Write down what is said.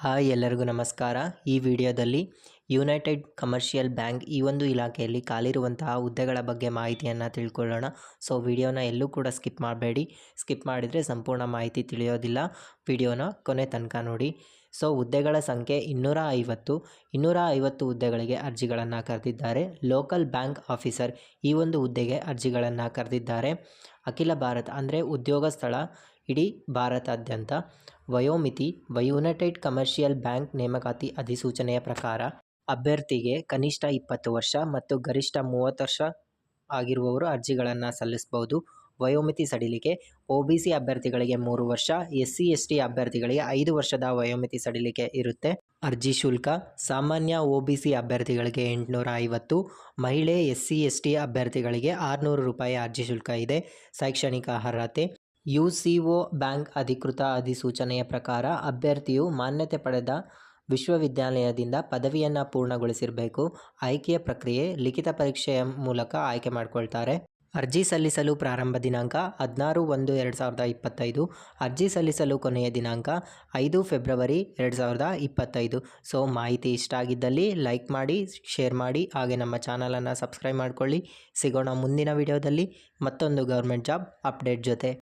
Hi ಎಲ್ಲರಿಗೂ ನಮಸ್ಕಾರ. ಈ ವಿಡಿಯೋದಲ್ಲಿ ಯುನೈಟೆಡ್ ಕಮರ್ಷಿಯಲ್ ಬ್ಯಾಂಕ್ ಈ ಒಂದು ಇಲಾಖೆಯಲ್ಲಿ ಖಾಲಿರುವಂತಹ ಹುದ್ದೆಗಳ ಬಗ್ಗೆ ಮಾಹಿತಿಯನ್ನು ತಿಳ್ಕೊಳ್ಳೋಣ. ಸೊ ವಿಡಿಯೋನ ಎಲ್ಲೂ ಕೂಡ ಸ್ಕಿಪ್ ಮಾಡಬೇಡಿ. ಸ್ಕಿಪ್ ಮಾಡಿದರೆ ಸಂಪೂರ್ಣ ಮಾಹಿತಿ ತಿಳಿಯೋದಿಲ್ಲ. ವಿಡಿಯೋನ ಕೊನೆ ತನಕ ನೋಡಿ. ಸೊ ಹುದ್ದೆಗಳ ಸಂಖ್ಯೆ 250 ಹುದ್ದೆಗಳಿಗೆ ಅರ್ಜಿಗಳನ್ನು ಕರೆದಿದ್ದಾರೆ. ಲೋಕಲ್ ಬ್ಯಾಂಕ್ ಆಫೀಸರ್ ಈ ಒಂದು ಹುದ್ದೆಗೆ ಅರ್ಜಿಗಳನ್ನು ಕರೆದಿದ್ದಾರೆ. ಅಖಿಲ ಭಾರತ ಅಂದರೆ ಉದ್ಯೋಗ ಸ್ಥಳ ಇಡೀ ಭಾರತಾದ್ಯಂತ. ವಯೋಮಿತಿ ಯುನೈಟೆಡ್ ಕಮರ್ಷಿಯಲ್ ಬ್ಯಾಂಕ್ ನೇಮಕಾತಿ ಅಧಿಸೂಚನೆಯ ಪ್ರಕಾರ ಅಭ್ಯರ್ಥಿಗೆ ಕನಿಷ್ಠ 20 ವರ್ಷ ಮತ್ತು ಗರಿಷ್ಠ 30 ವರ್ಷ ಆಗಿರುವವರು ಅರ್ಜಿಗಳನ್ನು ಸಲ್ಲಿಸಬಹುದು. ವಯೋಮಿತಿ ಸಡಿಲಿಕೆ OBC ಅಭ್ಯರ್ಥಿಗಳಿಗೆ 3 ವರ್ಷ, SC/ST ಅಭ್ಯರ್ಥಿಗಳಿಗೆ 5 ವರ್ಷದ ವಯೋಮಿತಿ ಸಡಿಲಿಕೆ ಇರುತ್ತೆ. ಅರ್ಜಿ ಶುಲ್ಕ ಸಾಮಾನ್ಯ OBC ಅಭ್ಯರ್ಥಿಗಳಿಗೆ 850, ಮಹಿಳೆ SC/ST ಅಭ್ಯರ್ಥಿಗಳಿಗೆ 600 ರೂಪಾಯಿ ಅರ್ಜಿ ಶುಲ್ಕ ಇದೆ. ಶೈಕ್ಷಣಿಕ ಅರ್ಹತೆ UCO ಬ್ಯಾಂಕ್ ಅಧಿಕೃತ ಅಧಿಸೂಚನೆಯ ಪ್ರಕಾರ ಅಭ್ಯರ್ಥಿಯು ಮಾನ್ಯತೆ ಪಡೆದ ವಿಶ್ವವಿದ್ಯಾಲಯದಿಂದ ಪದವಿಯನ್ನು ಪೂರ್ಣಗೊಳಿಸಿರಬೇಕು. ಆಯ್ಕೆಯ ಪ್ರಕ್ರಿಯೆ ಲಿಖಿತ ಪರೀಕ್ಷೆಯ ಮೂಲಕ ಆಯ್ಕೆ ಮಾಡಿಕೊಳ್ತಾರೆ. ಅರ್ಜಿ ಸಲ್ಲಿಸಲು ಪ್ರಾರಂಭ ದಿನಾಂಕ 16/1/2025. ಅರ್ಜಿ ಸಲ್ಲಿಸಲು ಕೊನೆಯ ದಿನಾಂಕ 5 ಫೆಬ್ರವರಿ 2025. ಸೊ ಮಾಹಿತಿ ಇಷ್ಟ ಆಗಿದ್ದಲ್ಲಿ ಲೈಕ್ ಮಾಡಿ, ಶೇರ್ ಮಾಡಿ, ಹಾಗೆ ನಮ್ಮ ಚಾನಲನ್ನು ಸಬ್ಸ್ಕ್ರೈಬ್ ಮಾಡ್ಕೊಳ್ಳಿ. ಸಿಗೋಣ ಮುಂದಿನ ವಿಡಿಯೋದಲ್ಲಿ ಮತ್ತೊಂದು ಗೌರ್ಮೆಂಟ್ ಜಾಬ್ ಅಪ್ಡೇಟ್ ಜೊತೆ.